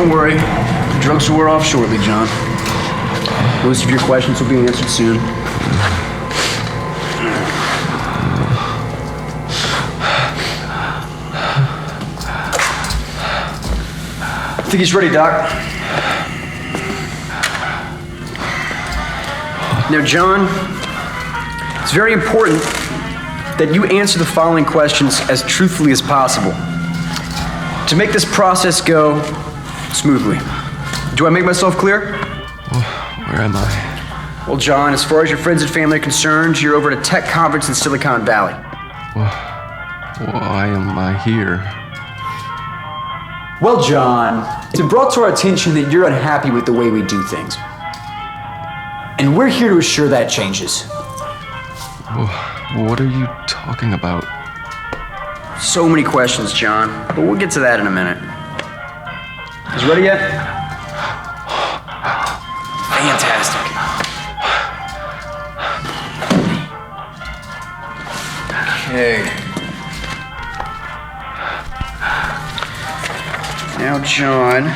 Don't worry. The drugs will wear off shortly, John. Most of your questions will be answered soon. I think he's ready, Doc. Now, John, it's very important that you answer the following questions as truthfully as possible to make this process go smoothly. Do I make myself clear? Where am I? Well, John, as far as your friends and family are concerned, you're over at a tech conference in Silicon Valley. Why am I here? Well, John, it's been brought to our attention that you're unhappy with the way we do things. And we're here to assure that changes. What are you talking about? So many questions, John, but we'll get to that in a minute. You ready yet? Fantastic. Okay. Now, John,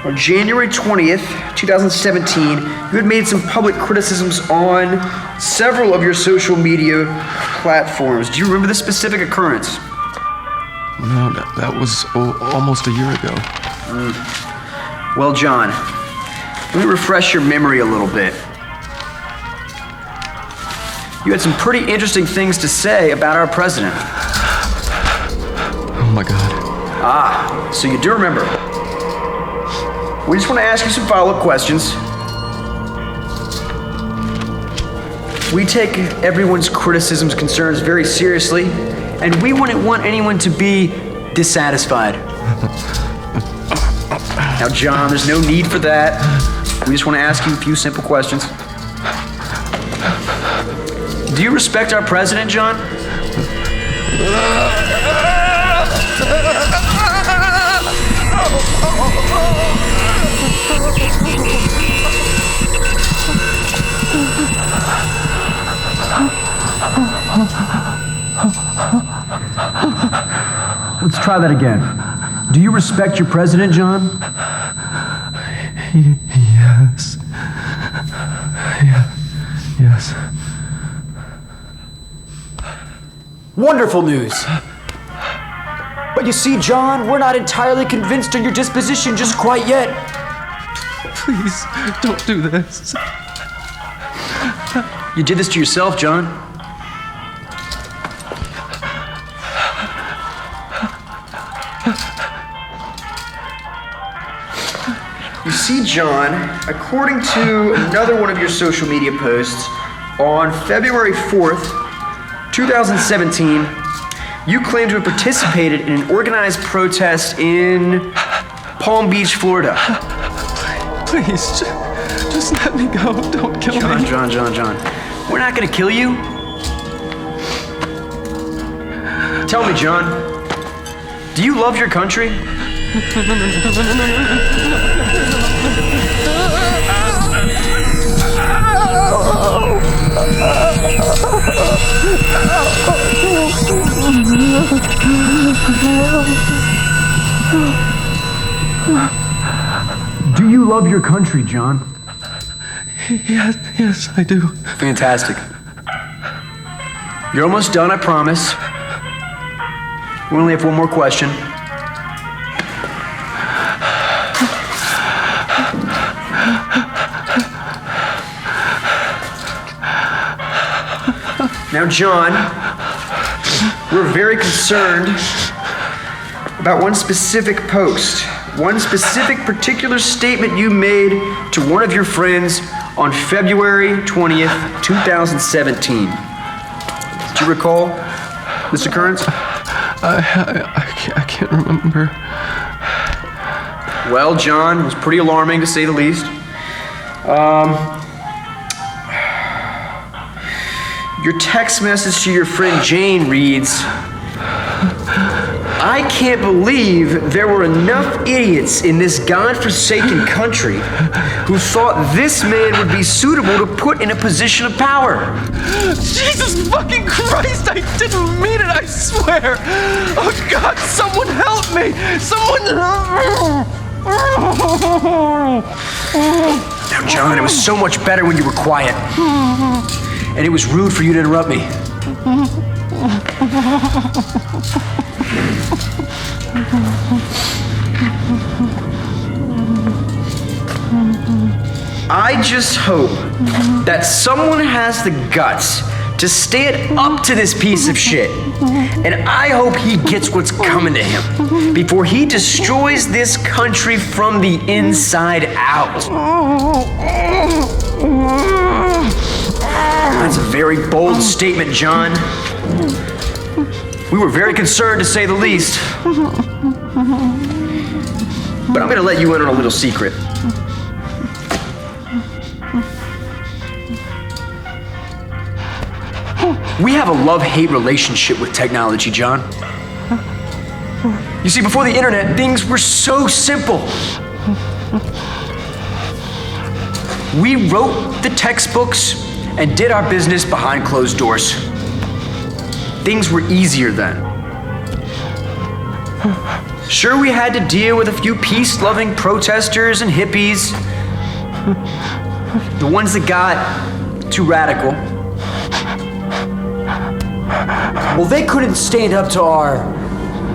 on January 20th, 2017, you had made some public criticisms on several of your social media platforms. Do you remember this specific occurrence? No, that was almost a year ago. Well, John, let me refresh your memory a little bit. You had some pretty interesting things to say about our president. Oh my God. So you do remember. We just want to ask you some follow-up questions. We take everyone's criticisms, concerns very seriously, and we wouldn't want anyone to be dissatisfied. Now, John, there's no need for that. We just want to ask you a few simple questions. Do you respect our president, John? Let's try that again. Do you respect your president, John? Yes. Yes. Wonderful news. But you see, John, we're not entirely convinced on your disposition just quite yet. Please, don't do this. You did this to yourself, John. You see, John, according to another one of your social media posts, on February 4th, 2017, you claim to have participated in an organized protest in Palm Beach, Florida. Please, just let me go. Don't kill me. John. We're not gonna kill you. Tell me, John, do you love your country? Do you love your country, John? Yes, I do. Fantastic. You're almost done, I promise. We only have one more question. Now, John, we're very concerned about one specific post, one specific particular statement you made to one of your friends on February 20th, 2017. Do you recall this occurrence? I can't remember. Well, John, it was pretty alarming to say the least. Your text message to your friend Jane reads, I can't believe there were enough idiots in this godforsaken country who thought this man would be suitable to put in a position of power. Jesus fucking Christ, I didn't mean it, I swear. Oh God, someone help me. Someone help me. Now, John, it was so much better when you were quiet. And it was rude for you to interrupt me. I just hope that someone has the guts to stand up to this piece of shit. And I hope he gets what's coming to him before he destroys this country from the inside out. That's a very bold statement, John. We were very concerned, to say the least. But I'm gonna let you in on a little secret. We have a love-hate relationship with technology, John. You see, before the internet, things were so simple. We wrote the textbooks and did our business behind closed doors. Things were easier then. Sure, we had to deal with a few peace-loving protesters and hippies, the ones that got too radical. Well, they couldn't stand up to our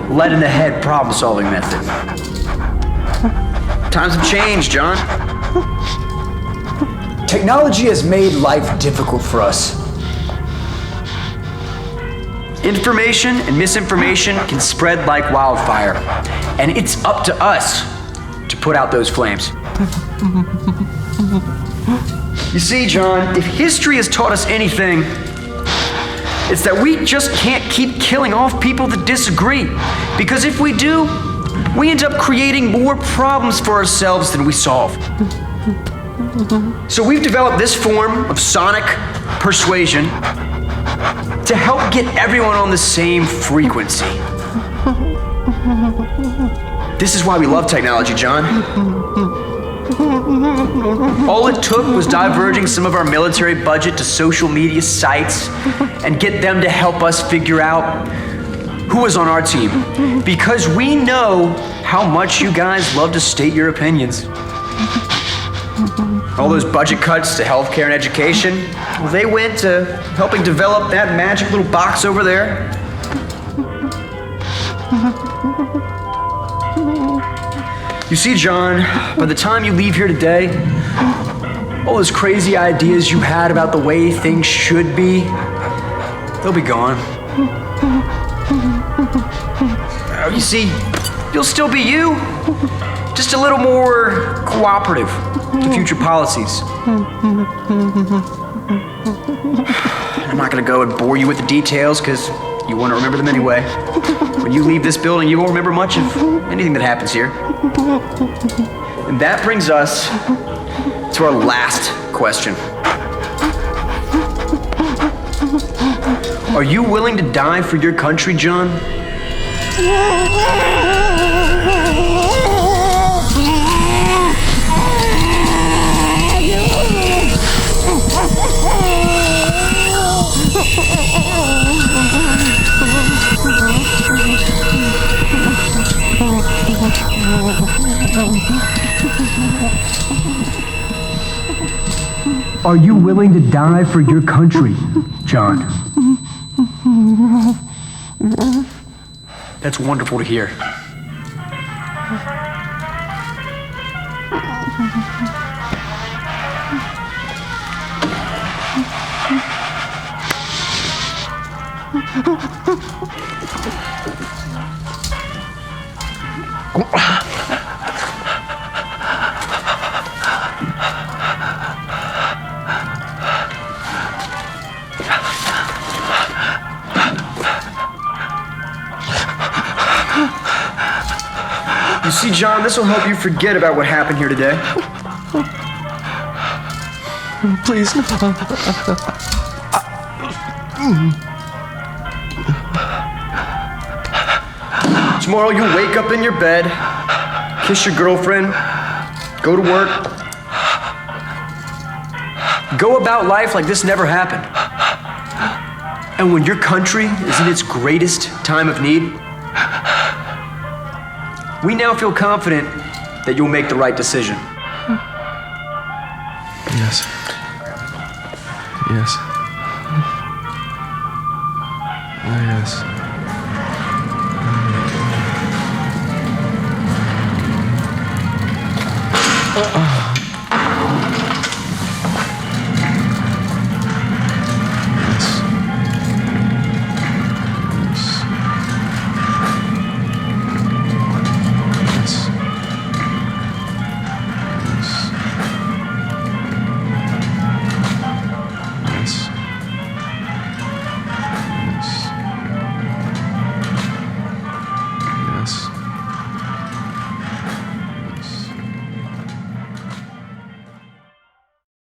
lead-in-the-head problem-solving method. Times have changed, John. Technology has made life difficult for us. Information and misinformation can spread like wildfire, and it's up to us to put out those flames. You see, John, if history has taught us anything, it's that we just can't keep killing off people that disagree. Because if we do, we end up creating more problems for ourselves than we solve. So we've developed this form of sonic persuasion to help get everyone on the same frequency. This is why we love technology, John. All it took was diverging some of our military budget to social media sites and get them to help us figure out who was on our team. Because we know how much you guys love to state your opinions. All those budget cuts to healthcare and education, well, they went to helping develop that magic little box over there. You see, John, by the time you leave here today, all those crazy ideas you had about the way things should be, they'll be gone. You see, you'll still be you, just a little more cooperative to future policies. I'm not gonna go and bore you with the details, because you won't remember them anyway. When you leave this building, you won't remember much of anything that happens here. And that brings us to our last question. Are you willing to die for your country, John? Are you willing to die for your country, John? That's wonderful to hear. You see, John, this will help you forget about what happened here today. Please, no. Tomorrow you'll wake up in your bed, kiss your girlfriend, go to work, go about life like this never happened. And when your country is in its greatest time of need, we now feel confident that you'll make the right decision. Yes. Yes. Oh, yes.